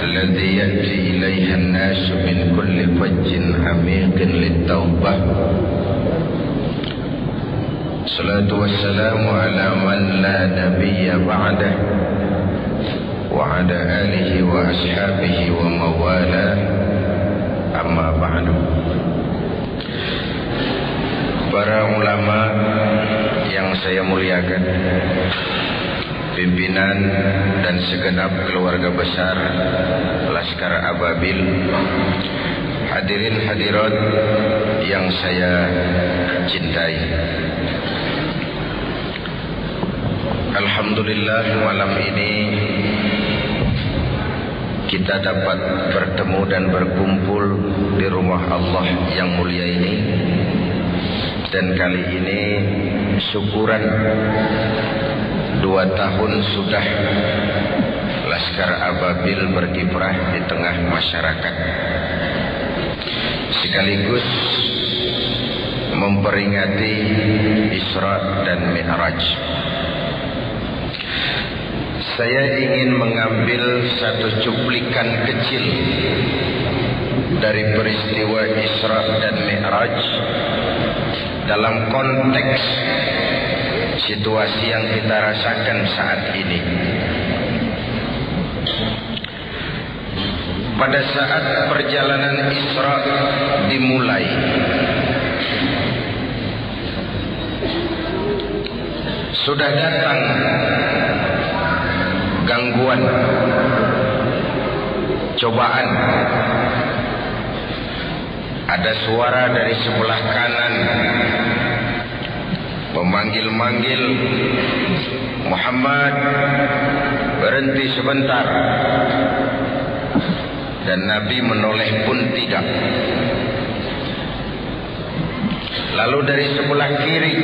الذي يأتي إليها الناس من كل فج عميق للتوبة. الصلاة والسلام على من لا نبي بعده وعلى آله وأصحابه وموالاه. Amma ba'du. Para ulama yang saya muliakan, pimpinan dan segenap keluarga besar Laskar Ababil, hadirin hadirat yang saya cintai. Alhamdulillah, malam ini kita dapat bertemu dan berkumpul di rumah Allah yang mulia ini. Dan kali ini syukuran 2 tahun sudah Laskar Ababil berkiprah di tengah masyarakat, sekaligus memperingati Isra dan Mi'raj. Saya ingin mengambil satu cuplikan kecil dari peristiwa Isra dan Mi'raj dalam konteks situasi yang kita rasakan saat ini. Pada saat perjalanan Isra dimulai, sudah datang gangguan, cobaan. Ada suara dari sebelah kanan memanggil-manggil, Muhammad, berhenti sebentar. Dan Nabi menoleh pun tidak. Lalu dari sebelah kiri,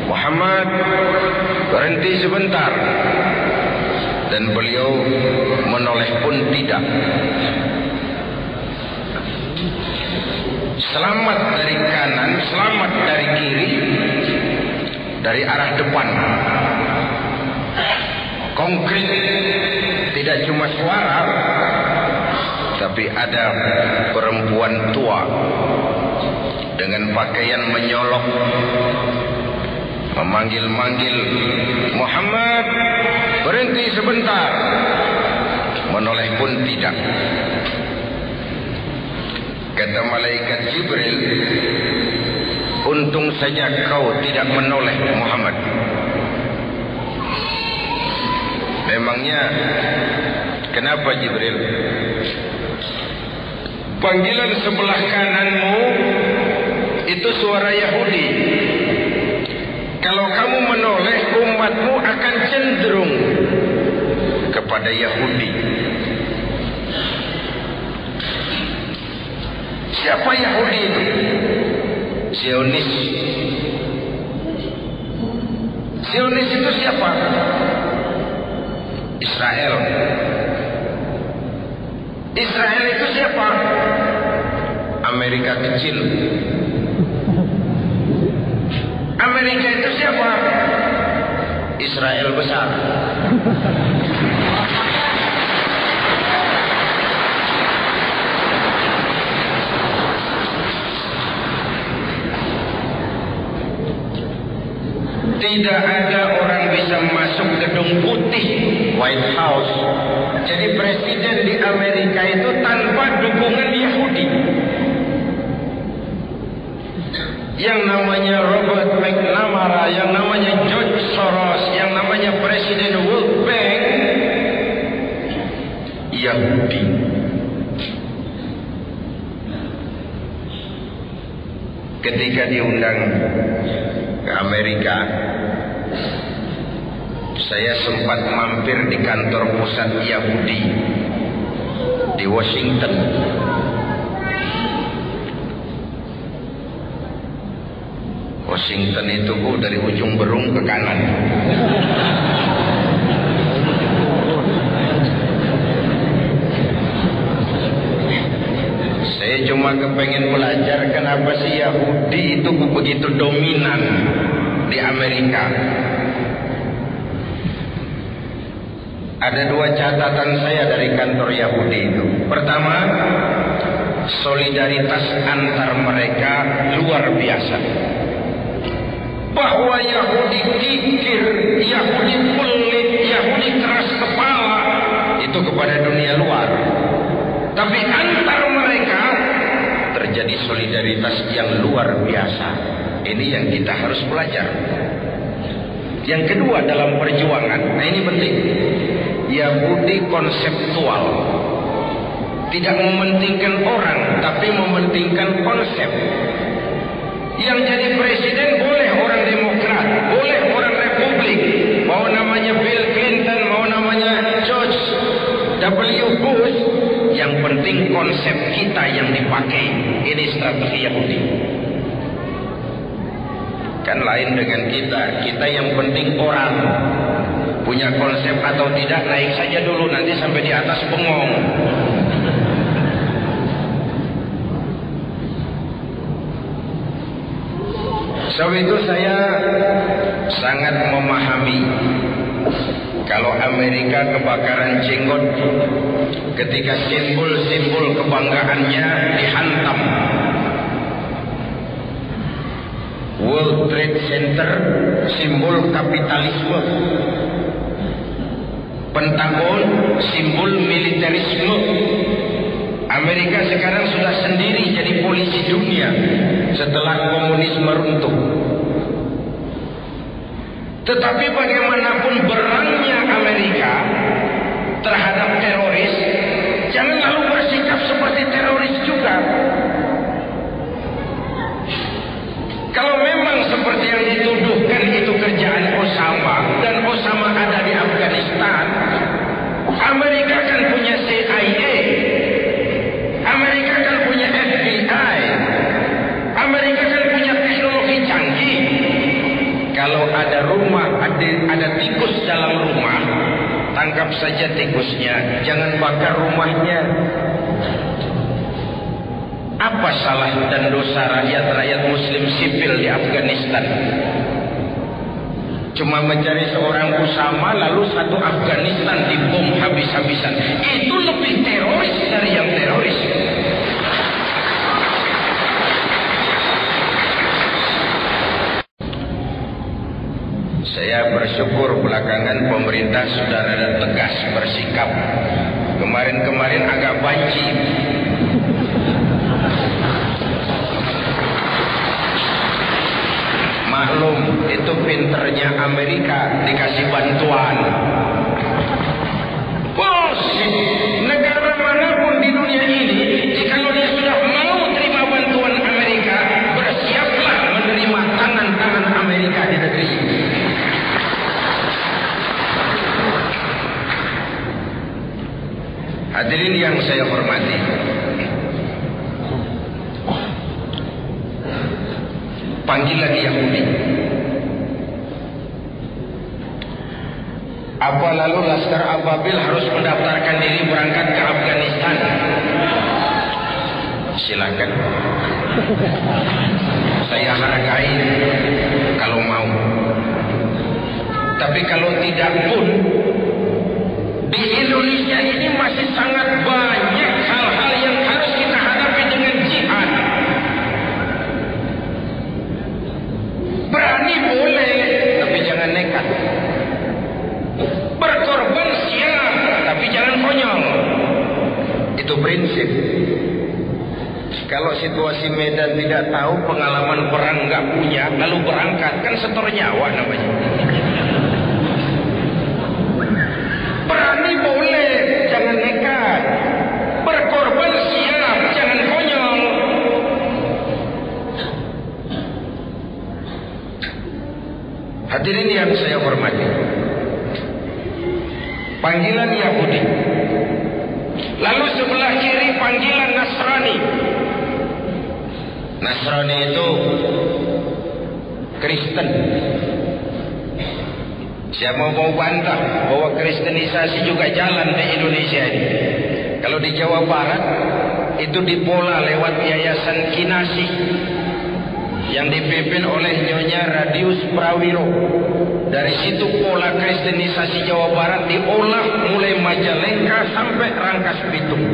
Muhammad, berhenti sebentar. Dan beliau menoleh pun tidak. Selamat dari kanan, selamat dari kiri, dari arah depan. Konkret, tidak cuma suara, tapi ada perempuan tua dengan pakaian menyolok, memanggil-manggil, Muhammad, berhenti sebentar. Menoleh pun tidak. Kata malaikat Jibril, untung saja kau tidak menoleh Muhammad. Memangnya kenapa Jibril? Panggilan sebelah kananmu itu suara Yahudi. Kalau kamu menoleh, umatmu akan cenderung kepada Yahudi. Siapa Yahudi itu? Zionis. Zionis itu siapa? Israel. Israel itu siapa? Amerika kecil. Amerika itu siapa? Israel besar. Tidak ada orang bisa masuk gedung putih, White House, jadi presiden di Amerika itu tanpa dukungan Yahudi. Yang namanya Robert McNamara, yang namanya George Soros, yang namanya Presiden World Bank, Yahudi. Ketika diundang ke Amerika, saya sempat mampir di kantor pusat Yahudi di Washington. Washington itu dari ujung Berung ke kanan. Saya cuma kepengen belajar kenapa sih Yahudi itu begitu dominan di Amerika. Ada dua catatan saya dari kantor Yahudi itu. Pertama, solidaritas antar mereka luar biasa. Bahwa Yahudi kikir, Yahudi pelit, Yahudi keras kepala, itu kepada dunia luar. Tapi antar mereka terjadi solidaritas yang luar biasa. Ini yang kita harus belajar. Yang kedua, dalam perjuangan, nah ini penting, Yahudi konseptual, tidak mementingkan orang, tapi mementingkan konsep. Yang jadi presiden boleh orang Demokrat, boleh orang Republik, mau namanya Bill Clinton, mau namanya George W. Bush, yang penting konsep kita yang dipakai. Ini strategi Yahudi. Kan lain dengan kita yang penting orang. Punya konsep atau tidak, naik saja dulu, nanti sampai di atas bengong. Sebab itu saya sangat memahami kalau Amerika kebakaran jenggot ketika simbol-simbol kebanggaannya dihantam. World Trade Center, simbol kapitalisme. Pentagon, simbol militerisme. Amerika sekarang sudah sendiri jadi polisi dunia setelah komunisme runtuh. Tetapi bagaimanapun berangnya Amerika terhadap teroris, jangan lalu bersikap seperti teroris juga. Kalau memang seperti yang dituduhkan itu kerjaan Osama, dan Osama ada di Afghanistan, Amerika kan punya CIA, Amerika kan punya FBI, Amerika kan punya teknologi canggih. Kalau ada rumah, ada tikus dalam rumah, tangkap saja tikusnya, jangan bakar rumahnya. Apa salah dan dosa rakyat Muslim sipil di Afghanistan? Cuma mencari seorang Usama, lalu satu Afghanistan dibom habis-habisan. Itu lebih teroris dari yang teroris. Saya bersyukur belakangan pemerintah sudah rada tegas bersikap. Kemarin-kemarin agak banci. Maklum, itu pinternya Amerika, dikasih bantuan. Bos, negara manapun di dunia ini, jikalau dia sudah mau terima bantuan Amerika, bersiaplah menerima tangan-tangan Amerika di negeri ini. Hadirin yang saya hormati, panggil lagi Yahudi. Apa lalu Laskar Ababil harus mendaftarkan diri berangkat ke Afghanistan? Silakan. Saya hargai kalau mau. Tapi kalau tidak pun, di Indonesia ini masih sangat banyak hal-hal yang harus kita hadapi dengan jihad. Berani boleh, tapi jangan nekat. Berkorban siap, tapi jangan konyol. Itu prinsip. Kalau situasi medan tidak tahu, pengalaman perang nggak punya, lalu berangkat, kan setor nyawa namanya. Berani boleh, jangan nekat. Berkorban siap, jangan konyol. Hadirin yang saya hormati, panggilan Yahudi, lalu sebelah kiri panggilan Nasrani. Nasrani itu Kristen. Siapa mau bantah bahwa kristenisasi juga jalan di Indonesia ini? Kalau di Jawa Barat itu dipola lewat Yayasan Kinasih yang dipimpin oleh Nyonya Radius Prawiro. Dari situ pola kristenisasi Jawa Barat diolah mulai Majalengka sampai Rangkas Bitung.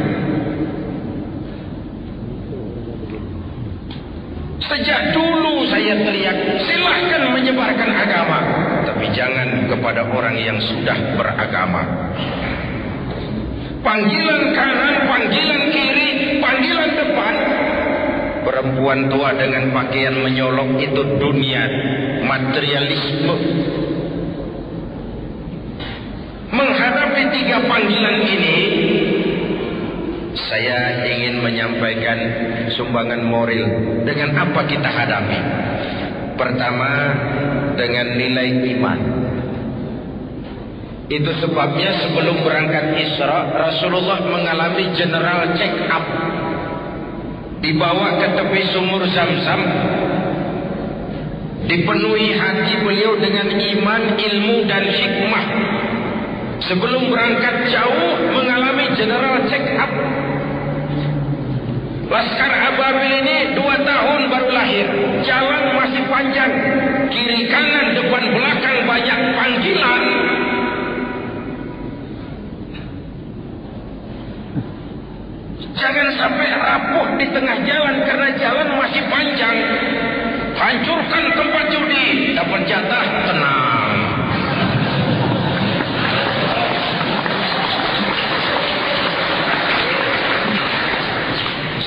Sejak dulu saya teriak, silahkan menyebarkan agama, tapi jangan kepada orang yang sudah beragama. Panggilan kanan, panggilan kiri, panggilan depan. Perempuan tua dengan pakaian menyolok itu dunia materialisme. Menghadapi 3 panggilan ini, saya ingin menyampaikan sumbangan moral. Dengan apa kita hadapi? Pertama, dengan nilai iman. Itu sebabnya sebelum berangkat Isra, Rasulullah mengalami general check up. Dibawa ke tepi sumur Zam-Zam, dipenuhi hati beliau dengan iman, ilmu dan hikmah. Sebelum berangkat jauh mengalami general check up. Laskar Ababil ini 2 tahun baru lahir, jalan masih panjang, kiri kanan depan belakang banyak panggilan. Jangan sampai rapuh di tengah jalan karena jalan masih panjang. Hancurkan tempat judi, dapat jatah, tenang.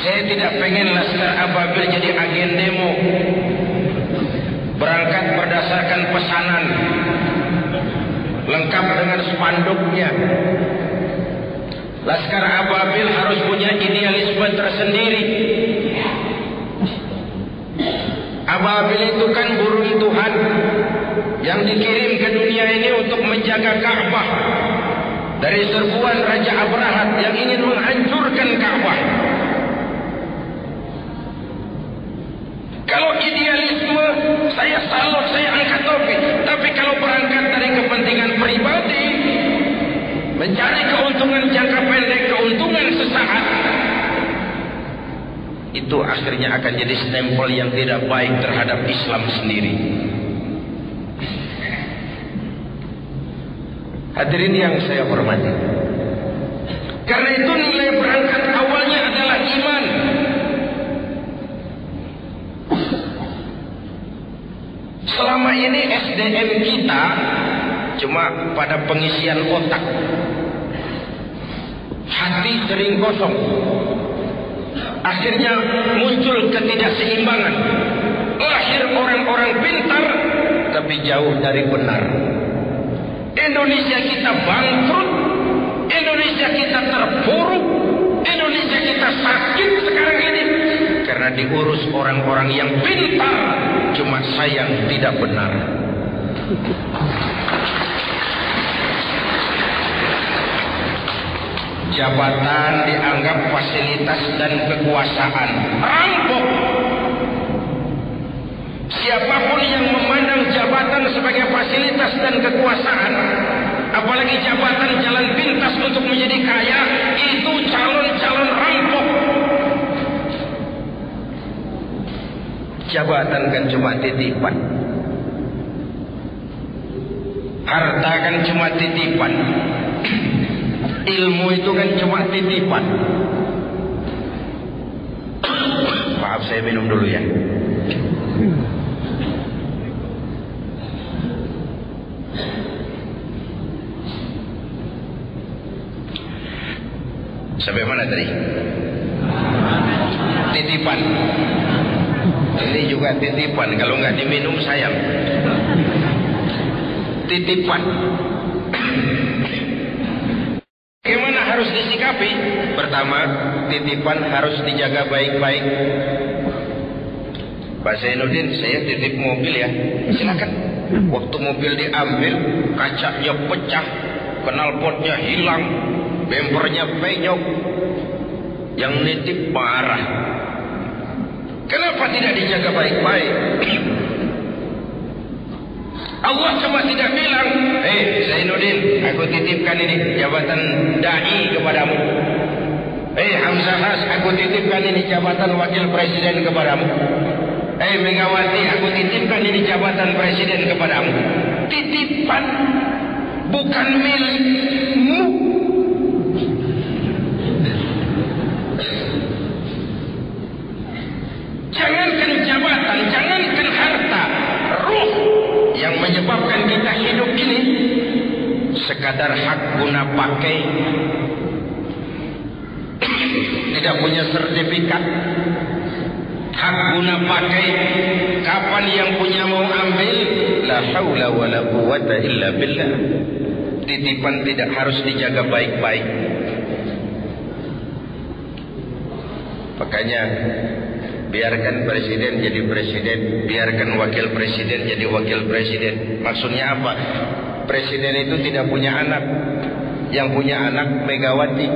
Saya tidak pengen Laskar Ababil jadi agen demo. Berangkat berdasarkan pesanan, lengkap dengan spanduknya. Laskar Ababil harus punya idealisme tersendiri. Ababil itu kan burung Tuhan yang dikirim ke dunia ini untuk menjaga Ka'bah dari serbuan Raja Abrahat yang ingin menghancurkan Ka'bah. Kalau idealisme, saya salut, saya angkat topi. Tapi kalau berangkat dari kepentingan pribadi, mencari keuntungan jangka pendek, keuntungan sesaat, itu akhirnya akan jadi stempel yang tidak baik terhadap Islam sendiri. Hadirin yang saya hormati, karena itu nilai berangkat awalnya adalah iman. Selama ini SDM kita cuma pada pengisian otak, hati sering kosong. Akhirnya muncul ketidakseimbangan. Lahir orang-orang pintar tapi jauh dari benar. Indonesia kita bangkrut, Indonesia kita terpuruk, Indonesia kita sakit sekarang ini karena diurus orang-orang yang pintar, cuma sayang tidak benar. Jabatan dianggap fasilitas dan kekuasaan. Rampok. Siapapun yang memandang jabatan sebagai fasilitas dan kekuasaan, apalagi jabatan jalan pintas untuk menjadi kaya, itu calon-calon rampok. Jabatan kan cuma titipan, harta kan cuma titipan, ilmu itu kan cuma titipan. Maaf, saya minum dulu ya. Sampai mana tadi? Titipan. Ini juga titipan, kalau nggak diminum sayang. Titipan. Bagaimana harus disikapi? Pertama, titipan harus dijaga baik-baik. Pak Zainuddin, saya titip mobil ya. Silakan. Waktu mobil diambil, kacanya pecah, knalpotnya hilang, bempernya penyok, yang nitip marah. Kenapa tidak dijaga baik-baik? Allah cuma tidak bilang, Zainuddin, aku titipkan ini jabatan dai kepadamu. Hamzahas, aku titipkan ini jabatan wakil presiden kepadamu. Megawati, aku titipkan ini jabatan presiden kepadamu. titipan, bukan milikmu. Jangankan jabatan, jangankan harta, ruh yang menyebabkan kita hidup ini sekadar hak guna pakai, tidak punya sertifikat hak guna pakai, kapan yang punya mau ambil, la haula wala quwata illa billah. Titipan tidak harus dijaga baik-baik. Makanya biarkan presiden jadi presiden, biarkan wakil presiden jadi wakil presiden. Maksudnya apa? Presiden itu tidak punya anak, yang punya anak Megawati.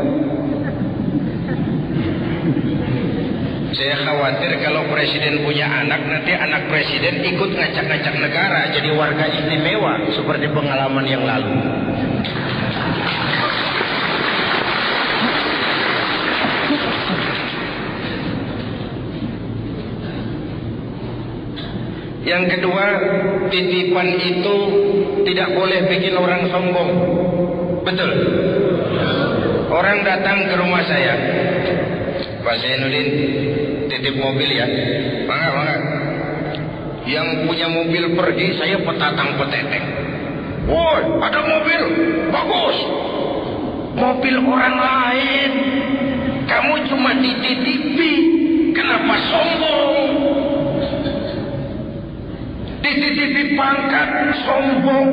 Saya khawatir kalau presiden punya anak, nanti anak presiden ikut ngacak-ngacak negara jadi warga istimewa seperti pengalaman yang lalu. Yang kedua, titipan itu tidak boleh bikin orang sombong. Betul? Orang datang ke rumah saya, Pak Zainuddin, titip mobil ya. Mangga. Yang punya mobil pergi, saya petatang peteteng. Woi, ada mobil, bagus. Mobil orang lain, kamu cuma dititipi, kenapa sombong? Dititipi pangkat, sombong,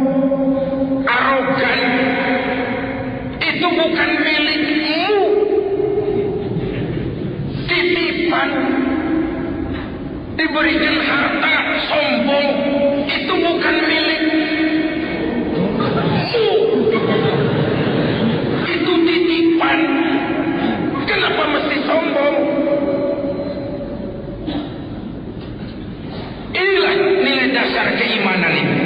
arogan. Itu bukan milikmu. Titipan, diberikan harta, sombong, itu bukan milikmu. Itu titipan. Kenapa mesti sombong? Inilah nilai dasar keimanan itu.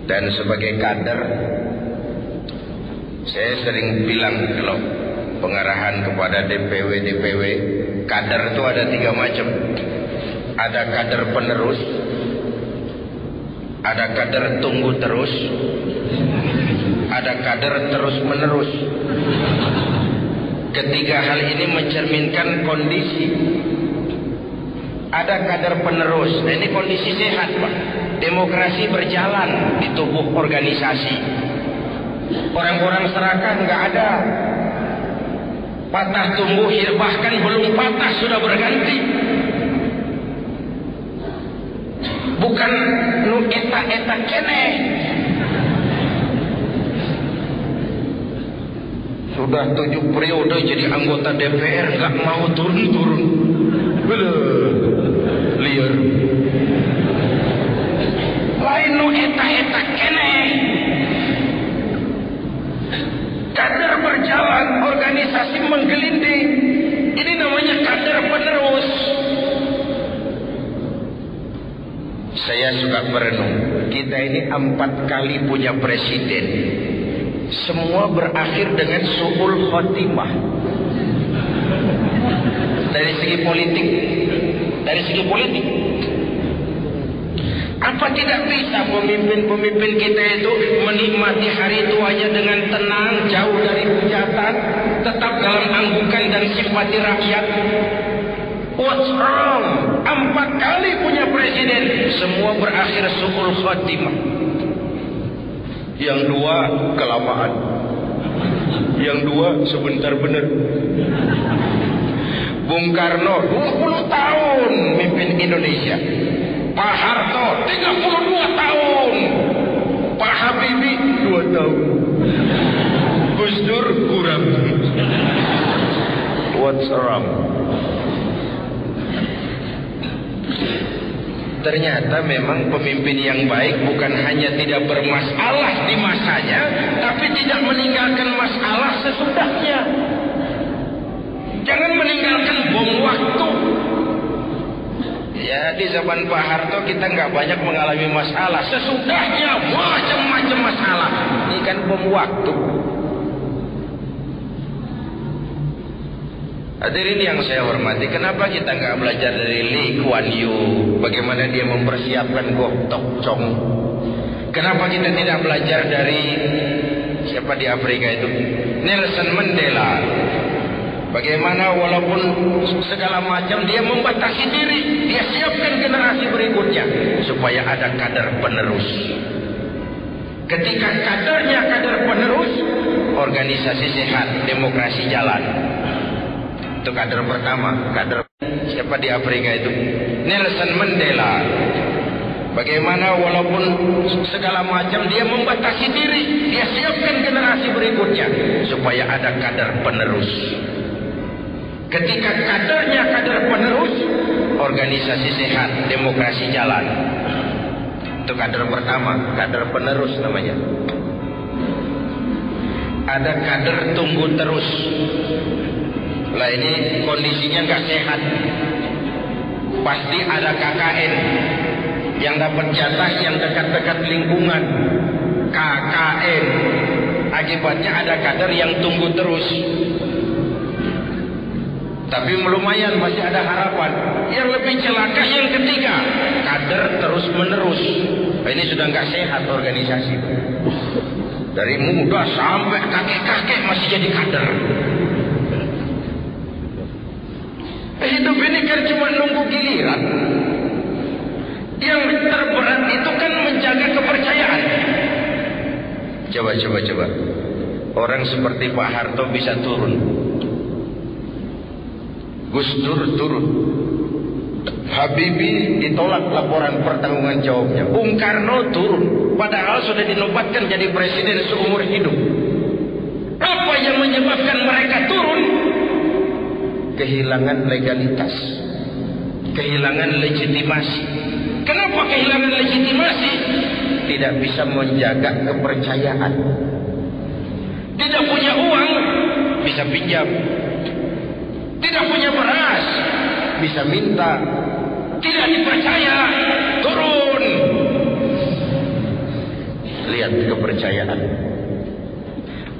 Dan sebagai kader, saya sering bilang kalau pengarahan kepada DPW, kader itu ada 3 macam. Ada kader penerus, ada kader tunggu terus, ada kader terus menerus. Ketiga hal ini mencerminkan kondisi. Ada kader penerus, nah ini kondisi sehat Pak. Demokrasi berjalan di tubuh organisasi. Orang-orang serakah nggak ada. Patah tumbuh, bahkan belum patah sudah berganti. Bukan nu eta kene. Sudah 7 periode jadi anggota DPR nggak mau turun-turun. Liar. Lain nu eta kene. Kader berjalan, organisasi menggelinding. Ini namanya kader penerus. Saya suka merenung. Kita ini 4 kali punya presiden. Semua berakhir dengan su'ul khotimah. Dari segi politik. Apa tidak bisa pemimpin-pemimpin kita itu menikmati hari tuanya dengan tenang, jauh dari hujatan, tetap dalam anggukan dan simpati rakyat? What's wrong? 4 kali punya presiden, semua berakhir su'ul khotimah. Yang 2 kelamaan, yang 2 sebentar benar. Bung Karno 20 tahun mimpin Indonesia. Pak Harto 32 tahun. Pak Habibie 2 tahun. Gus Dur kurang. What's wrong? Ternyata memang pemimpin yang baik bukan hanya tidak bermasalah di masanya, tapi tidak meninggalkan masalah sesudahnya. Jangan meninggalkan bom waktu. Ya, di zaman Pak Harto kita nggak banyak mengalami masalah. Sesudahnya macam-macam masalah. Ini kan bom waktu. Hadirin yang saya hormati, kenapa kita nggak belajar dari Lee Kuan Yew, bagaimana dia mempersiapkan Gok Tok Chong? Kenapa kita tidak belajar dari siapa di Afrika itu, Nelson Mandela? Bagaimana walaupun segala macam dia membatasi diri, dia siapkan generasi berikutnya supaya ada kader penerus. Ketika kadernya kader penerus, organisasi sehat, demokrasi jalan. Itu kader pertama, kader siapa di Afrika itu, Nelson Mandela. Bagaimana walaupun segala macam dia membatasi diri, dia siapkan generasi berikutnya supaya ada kader penerus. Ketika kadernya kader penerus, organisasi sehat, demokrasi jalan. Itu kader pertama, kader penerus namanya. Ada kader tunggu terus. Lah ini kondisinya nggak sehat. Pasti ada KKN yang dapat jatah yang dekat-dekat lingkungan. KKN. Akibatnya ada kader yang tunggu terus. Tapi lumayan masih ada harapan. Yang lebih celaka yang ketiga, kader terus menerus. Ini sudah nggak sehat organisasi. Dari muda sampai kakek-kakek masih jadi kader. Hidup ini kan cuma nunggu giliran. Yang terberat itu kan menjaga kepercayaan. Coba. Orang seperti Pak Harto bisa turun. Gus Dur turun. Habibie ditolak laporan pertanggungan jawabnya. Bung Karno turun. Padahal sudah dinobatkan jadi presiden seumur hidup. Apa yang menyebabkan mereka turun? Kehilangan legalitas, kehilangan legitimasi. Kenapa kehilangan legitimasi? Tidak bisa menjaga kepercayaan. Tidak punya uang, bisa pinjam. Tidak punya beras, bisa minta. Tidak dipercaya, turun. Lihat kepercayaan.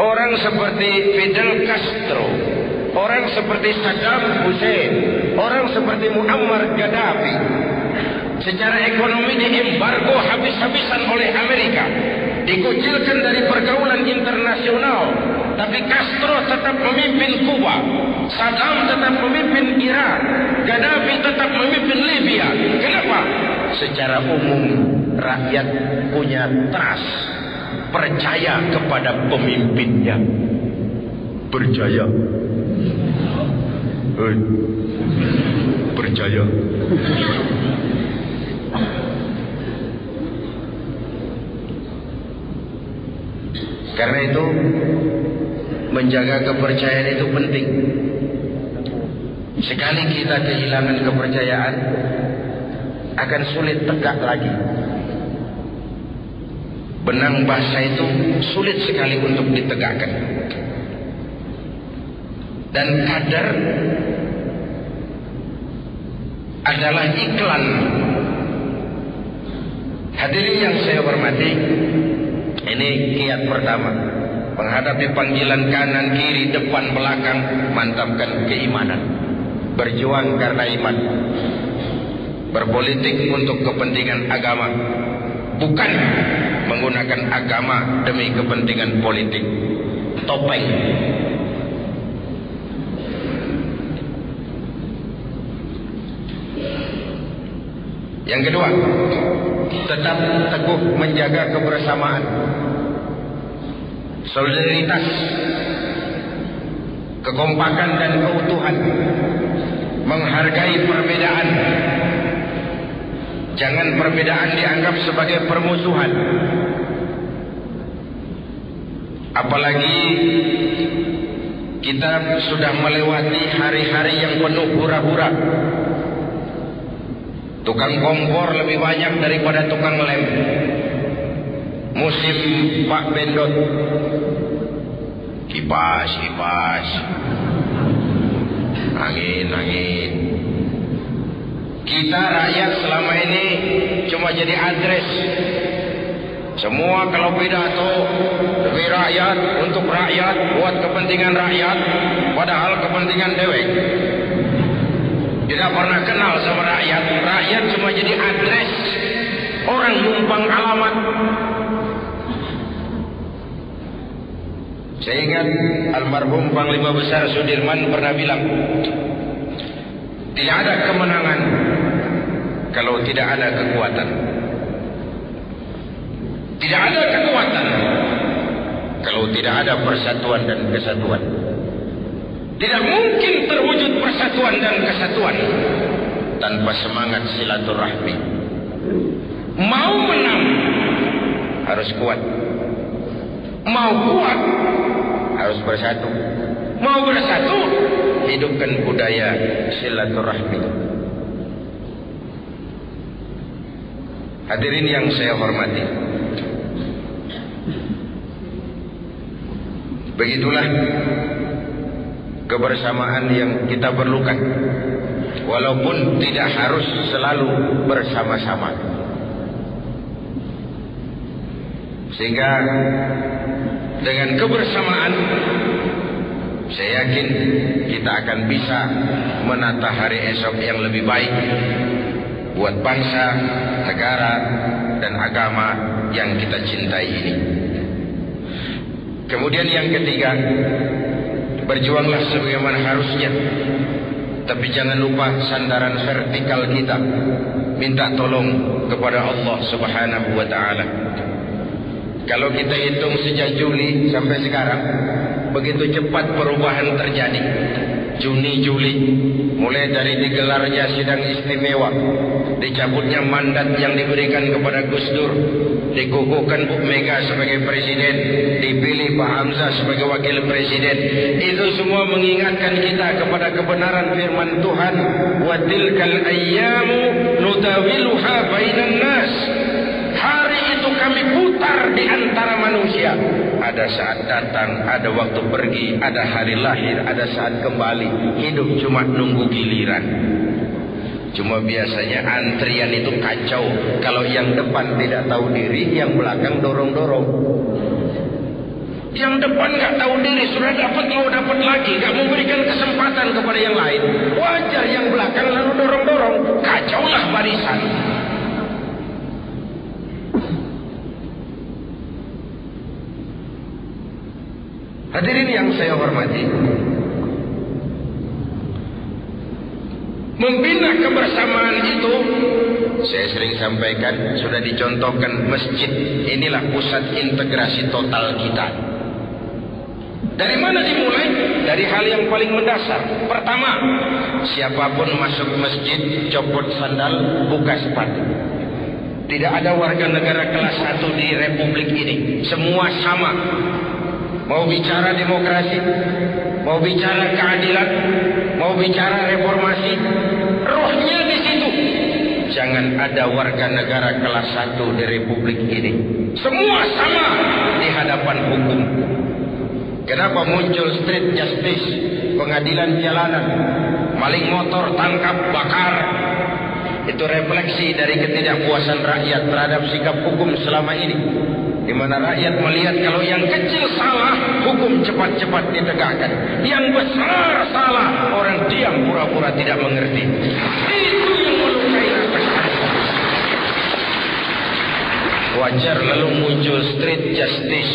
Orang seperti Fidel Castro, orang seperti Saddam Hussein, orang seperti Muammar Gaddafi, secara ekonomi diembargo habis-habisan oleh Amerika, dikucilkan dari pergaulan internasional. Tapi Castro tetap memimpin Kuba, Saddam tetap memimpin Irak, Gaddafi tetap memimpin Libya. Kenapa? Secara umum rakyat punya trust, percaya kepada pemimpinnya. Percaya. Percaya. Karena itu menjaga kepercayaan itu penting. Sekali kita kehilangan kepercayaan, akan sulit tegak lagi. Benang basah itu sulit sekali untuk ditegakkan. Dan kader adalah iklan. Hadirin yang saya hormati, ini kiat pertama. Menghadapi panggilan kanan, kiri, depan, belakang, mantapkan keimanan. Berjuang karena iman. Berpolitik untuk kepentingan agama. Bukan menggunakan agama demi kepentingan politik. Topeng. Yang kedua, tetap teguh menjaga kebersamaan, solidaritas, kekompakan dan keutuhan, menghargai perbedaan. Jangan perbedaan dianggap sebagai permusuhan. Apalagi kita sudah melewati hari-hari yang penuh hura-hura. Tukang kompor lebih banyak daripada tukang lem. Musim Pak Bendot, kipas, angin. Kita rakyat selama ini cuma jadi adres. Semua kalau pidato demi rakyat, untuk rakyat. rakyat, buat kepentingan rakyat, padahal kepentingan dewek. Tidak pernah kenal sama rakyat. Rakyat cuma jadi adres, orang numpang alamat. Saya ingat almarhum Panglima Besar Sudirman pernah bilang, tidak ada kemenangan kalau tidak ada kekuatan. Tidak ada kekuatan kalau tidak ada persatuan dan kesatuan. Tidak mungkin terwujud persatuan dan kesatuan tanpa semangat silaturahmi. Mau menang harus kuat. Mau kuat harus bersatu. Mau bersatu, hidupkan budaya silaturahmi. Hadirin yang saya hormati, begitulah kebersamaan yang kita perlukan, walaupun tidak harus selalu bersama-sama. Sehingga dengan kebersamaan, saya yakin kita akan bisa menata hari esok yang lebih baik buat bangsa, negara, dan agama yang kita cintai ini. Kemudian yang ketiga, berjuanglah sebagaimana harusnya, tapi jangan lupa sandaran vertikal kita, minta tolong kepada Allah Subhanahu wa ta'ala. Kalau kita hitung sejak Juli sampai sekarang, begitu cepat perubahan terjadi. Juni, Juli, mulai dari digelarnya sidang istimewa, dicabutnya mandat yang diberikan kepada Gus Dur, dikukuhkan Bu Mega sebagai presiden, dipilih Pak Hamzah sebagai wakil presiden. Itu semua mengingatkan kita kepada kebenaran firman Tuhan, wa tilkal ayyamu nudawiluha bainan nas. Hari itu kami putar di antara manusia. Ada saat datang, ada waktu pergi, ada hari lahir, ada saat kembali. Hidup cuma nunggu giliran. Cuma biasanya antrian itu kacau. Kalau yang depan tidak tahu diri, yang belakang dorong-dorong. Yang depan nggak tahu diri, sudah dapat mau dapat lagi, nggak memberikan kesempatan kepada yang lain. Wajar yang belakang lalu dorong-dorong. Kacaulah barisan. Hadirin yang saya hormati, membina kebersamaan itu, saya sering sampaikan, sudah dicontohkan masjid. Inilah pusat integrasi total kita. Dari mana dimulai? Dari hal yang paling mendasar. Pertama, siapapun masuk masjid, copot sandal, buka sepatu. Tidak ada warga negara kelas 1 di republik ini. Semua sama. Mau bicara demokrasi, mau bicara keadilan, mau bicara reformasi, rohnya di situ. Jangan ada warga negara kelas 1 di republik ini. Semua sama di hadapan hukum. Kenapa muncul street justice, pengadilan jalanan, maling motor tangkap, bakar? Itu refleksi dari ketidakpuasan rakyat terhadap sikap hukum selama ini. Di mana rakyat melihat kalau yang kecil salah, hukum cepat-cepat ditegakkan. Yang besar salah, orang diam pura-pura tidak mengerti. Itu yang melukai rasa. Wajar lalu muncul street justice,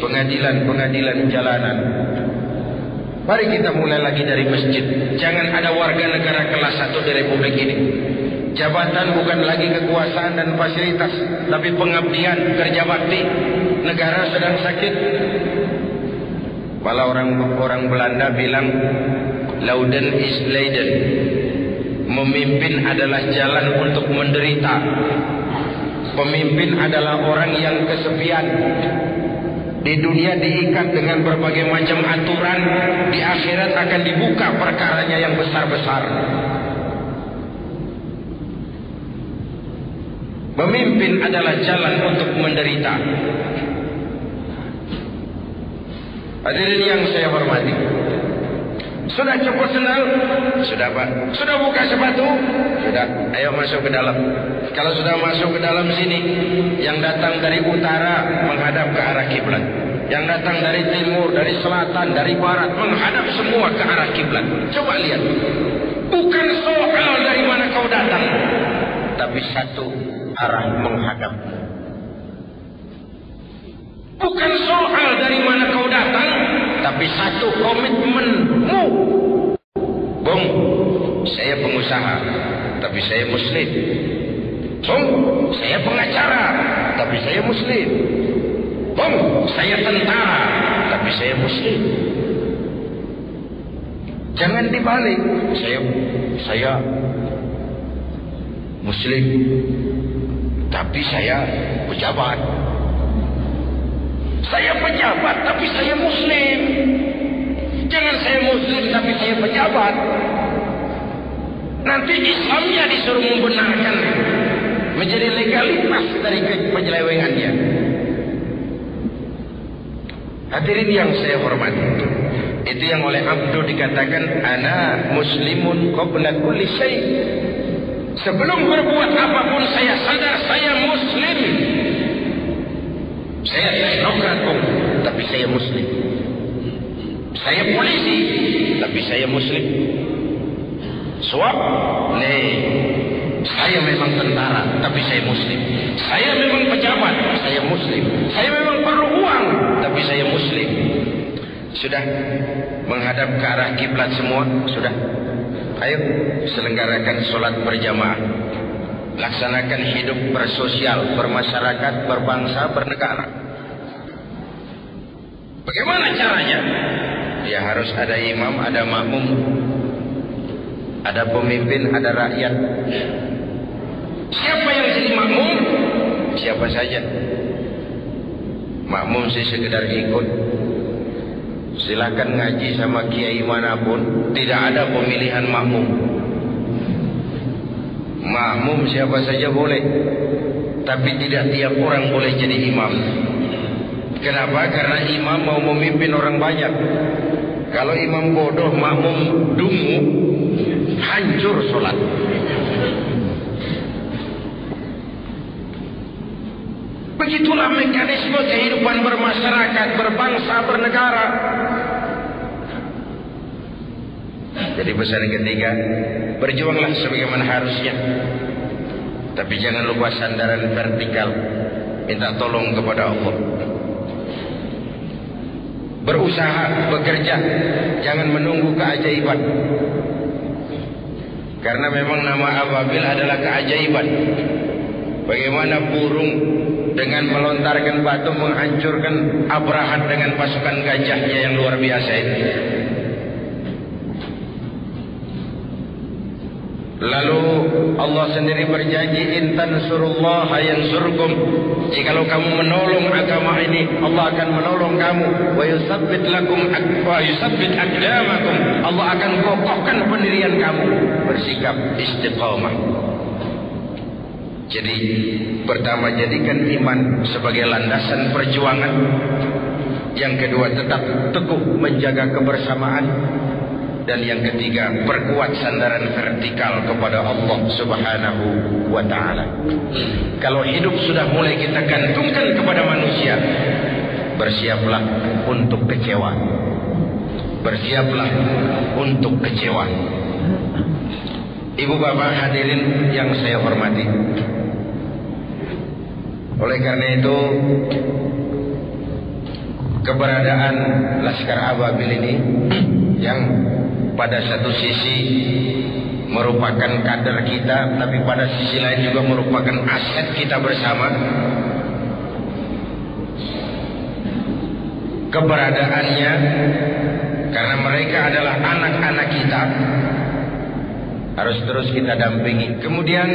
pengadilan-pengadilan jalanan. Mari kita mulai lagi dari masjid. Jangan ada warga negara kelas 1 di republik ini. Jabatan bukan lagi kekuasaan dan fasilitas, tapi pengabdian, kerja bakti. Negara sedang sakit. Malah orang Belanda bilang, Lauden is Leiden. Memimpin adalah jalan untuk menderita. Pemimpin adalah orang yang kesepian. Di dunia diikat dengan berbagai macam aturan, di akhirat akan dibuka perkaranya yang besar-besar. Memimpin adalah jalan untuk menderita. Hadirin yang saya hormati, sudah copot sandal? Sudah Pak. Sudah buka sepatu? Sudah. Ayo masuk ke dalam. Kalau sudah masuk ke dalam sini, yang datang dari utara menghadap ke arah kiblat. yang datang dari timur, dari selatan, dari barat, menghadap semua ke arah kiblat. Coba lihat, bukan soal dari mana kau datang, tapi satu arah menghadap. Bukan soal dari mana kau datang, tapi satu komitmenmu. Bung, saya pengusaha, tapi saya Muslim. Bung, saya pengacara, tapi saya Muslim. Bung, saya tentara, tapi saya Muslim. Jangan dibalik. Saya Muslim, tapi saya pejabat. Saya pejabat, tapi saya Muslim. Jangan saya Muslim, tapi saya pejabat. Nanti Islamnya disuruh membenarkan menjadi legalitas dari penyelewengannya. Hadirin yang saya hormati, itu yang oleh Abdu dikatakan ana muslimun qabla kulli syai'. Sebelum berbuat apapun saya sadar saya Muslim. Saya teknokrat, tapi saya Muslim. Saya polisi, tapi saya Muslim. Suap, saya memang tentara, tapi saya Muslim. Saya memang pejabat, saya Muslim. Saya memang perlu uang, tapi saya Muslim. Sudah menghadap ke arah kiblat semua? Sudah. Ayo selenggarakan sholat berjamaah. Laksanakan hidup bersosial, bermasyarakat, berbangsa, bernegara. Bagaimana caranya? Ya harus ada imam, ada makmum, ada pemimpin, ada rakyat. Siapa yang jadi makmum? Siapa saja. Makmum sih sekedar ikut. Silakan ngaji sama kiai manapun, tidak ada pemilihan makmum. Makmum siapa saja boleh, tapi tidak tiap orang boleh jadi imam. Kenapa? Karena imam mau memimpin orang banyak. Kalau imam bodoh, makmum dungu, hancur sholat. Begitulah mekanisme kehidupan bermasyarakat, berbangsa, bernegara. Jadi pesan ketiga, berjuanglah sebagaimana harusnya, tapi jangan lupa sandaran vertikal. Minta tolong kepada Allah. Berusaha, bekerja, jangan menunggu keajaiban. Karena memang nama ababil adalah keajaiban. Bagaimana burung dengan melontarkan batu menghancurkan Abrahat dengan pasukan gajahnya yang luar biasa ini. Lalu Allah sendiri berjanji, in tansurullaha yansurkum. Jikalau kamu menolong agama ini, Allah akan menolong kamu. Wa yusabbit lakum wa yusabbit aqdamakum. Allah akan kokohkan pendirian kamu. Bersikap istiqamah. Jadi pertama, jadikan iman sebagai landasan perjuangan. Yang kedua, tetap teguh menjaga kebersamaan. Dan yang ketiga, perkuat sandaran vertikal kepada Allah Subhanahu wa ta'ala. Kalau hidup sudah mulai kita gantungkan kepada manusia, bersiaplah untuk kecewa. Bersiaplah untuk kecewa. Ibu bapak hadirin yang saya hormati, oleh karena itu keberadaan Laskar Ababil ini yang pada satu sisi merupakan kader kita, tapi pada sisi lain juga merupakan aset kita bersama. Keberadaannya karena mereka adalah anak-anak kita, harus terus kita dampingi. Kemudian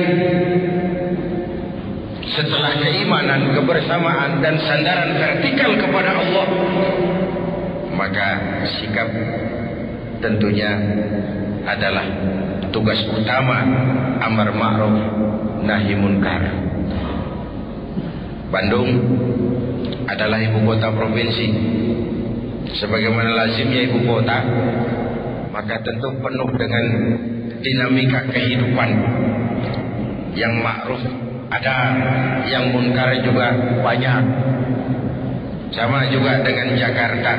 setelah keimanan, kebersamaan dan sandaran vertikal kepada Allah, maka sikap tentunya adalah tugas utama amar ma'ruf nahi munkar. Bandung adalah ibu kota provinsi. Sebagaimana lazimnya ibu kota, maka tentu penuh dengan dinamika kehidupan. Yang ma'ruf ada, yang munkar juga banyak. Sama juga dengan Jakarta,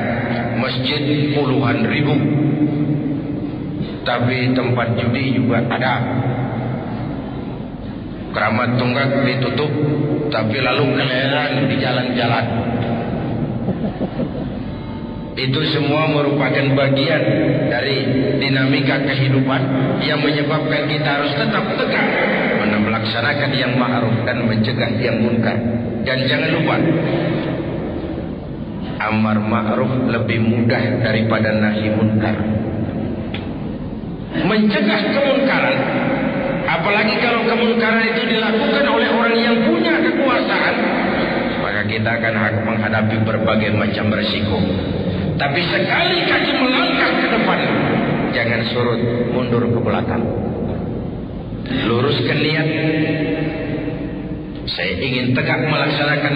masjid puluhan ribu, tapi tempat judi juga ada. Keramat Tunggak ditutup, tapi lalu keleran di jalan-jalan. Itu semua merupakan bagian dari dinamika kehidupan yang menyebabkan kita harus tetap tegak melaksanakan yang ma'ruf dan mencegah yang munkar. Dan jangan lupa, amar ma'ruf lebih mudah daripada nahi munkar. Mencegah kemunkaran, apalagi kalau kemunkaran itu dilakukan oleh orang yang punya kekuasaan, maka kita akan menghadapi berbagai macam resiko. Tapi sekali kaki melangkah ke depan, jangan surut mundur ke belakang. Luruskan niat. Saya ingin tegak melaksanakan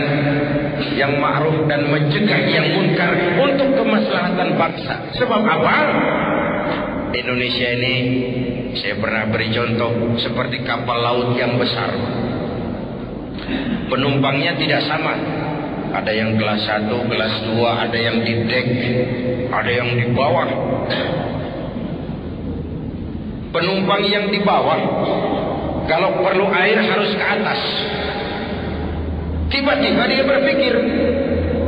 yang ma'ruf dan mencegah yang munkar untuk kemaslahatan bangsa. Sebab apa? Indonesia ini, saya pernah beri contoh seperti kapal laut yang besar. Penumpangnya tidak sama. Ada yang kelas 1, kelas 2, ada yang di dek, ada yang di bawah. Penumpang yang di bawah, kalau perlu air harus ke atas. Tiba-tiba dia berpikir,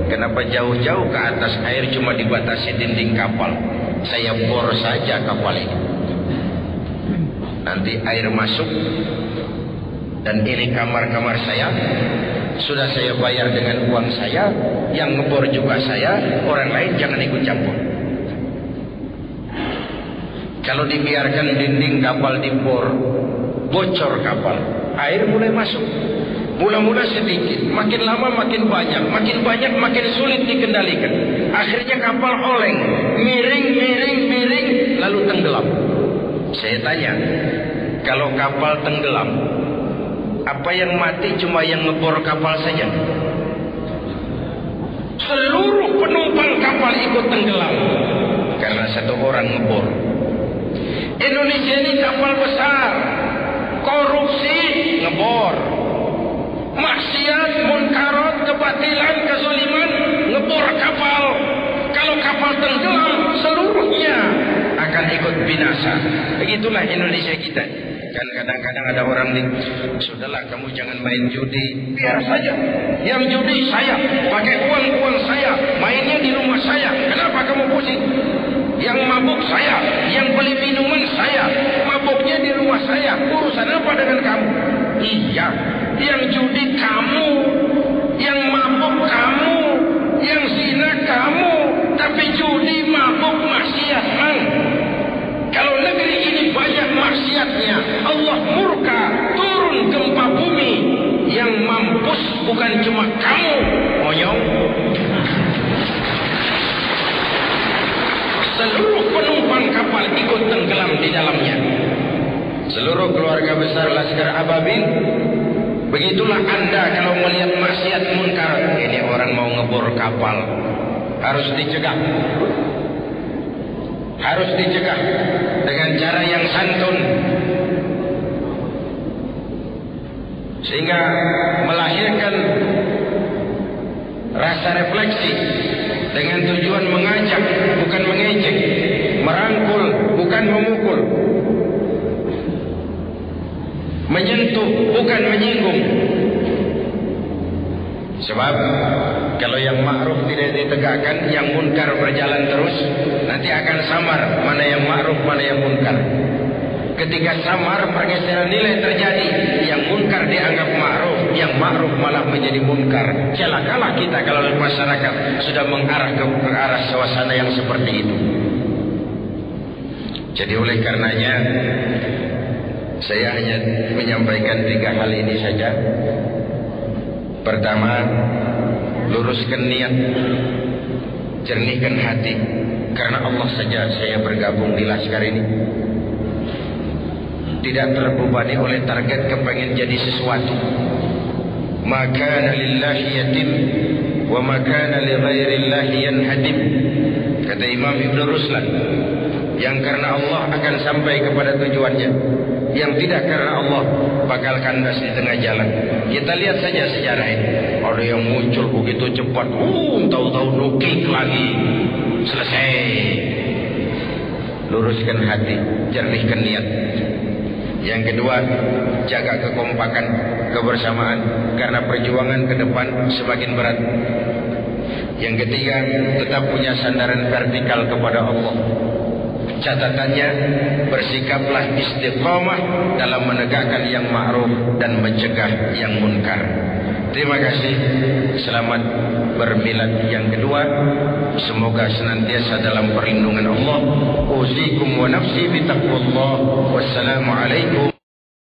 kenapa jauh-jauh ke atas, air cuma dibatasi dinding kapal. Saya bor saja kapal ini. Nanti air masuk, dan ini kamar-kamar saya. Sudah saya bayar dengan uang saya, yang ngebor juga saya, orang lain jangan ikut campur. Kalau dibiarkan dinding kapal dibor, bocor kapal, air mulai masuk. Mula-mula sedikit, makin lama makin banyak makin sulit dikendalikan. Akhirnya kapal oleng, miring, lalu tenggelam. Saya tanya, kalau kapal tenggelam, apa yang mati cuma yang ngebor kapal saja? Seluruh penumpang kapal ikut tenggelam karena satu orang ngebor. Indonesia ini kapal besar, korupsi ngebor, maksiat, munkarat, kebatilan, kezaliman ngebor kapal. Kalau kapal tenggelam, seluruhnya akan ikut binasa. Begitulah Indonesia kita. Kan kadang-kadang ada orang nih, sudahlah kamu jangan main judi, biar saja. Yang judi saya, pakai uang saya, mainnya di rumah saya. Kenapa kamu pusing? Yang mabuk saya, yang beli minuman saya, mabuknya di rumah saya. Urusan apa dengan kamu? Iya, yang judi kamu, yang mabuk kamu, yang zina kamu, tapi judi, mabuk, maksiat man. Kalau negeri ini banyak maksiatnya, Allah murka, turun gempa bumi. Yang mampus bukan cuma kamu, monyong. Seluruh penumpang kapal ikut tenggelam di dalamnya. Seluruh keluarga besar Laskar Ababil. Begitulah Anda kalau melihat maksiat munkar, ini orang mau ngebor kapal, harus dicegah. Harus dicegah dengan cara yang santun, sehingga melahirkan rasa refleksi dengan tujuan mengajak bukan mengejek, merangkul bukan memukul, menyentuh bukan menyinggung. Sebab kalau yang ma'ruf tidak ditegakkan, yang munkar berjalan terus, nanti akan samar mana yang ma'ruf, mana yang munkar. Ketika samar, pergeseran nilai terjadi. Yang munkar dianggap ma'ruf, yang ma'ruf malah menjadi munkar. Celakalah kita kalau masyarakat sudah mengarah ke arah suasana yang seperti itu. Jadi oleh karenanya, saya hanya menyampaikan 3 hal ini saja. Pertama, luruskan niat, jernihkan hati. Karena Allah saja saya bergabung di Laskar ini. Tidak terbebani oleh target kepengen jadi sesuatu. Maka lillahi yatim wa maka li ghairillahi yanhadim. Kata Imam Ibn Ruslan, yang karena Allah akan sampai kepada tujuannya, yang tidak karena Allah bakal kandas di tengah jalan. Kita lihat saja sejarah ini. Ada yang muncul begitu cepat, tahu-tahu nukik lagi, selesai. Luruskan hati, jernihkan niat. Yang kedua, jaga kekompakan, kebersamaan, karena perjuangan ke depan semakin berat. Yang ketiga, tetap punya sandaran vertikal kepada Allah. Catatannya, bersikaplah istiqamah dalam menegakkan yang ma'ruf dan mencegah yang munkar. Terima kasih. Selamat bermilad yang kedua. Semoga senantiasa dalam perlindungan Allah. Usikum wa nafsi bitaqwallah. Wassalamualaikum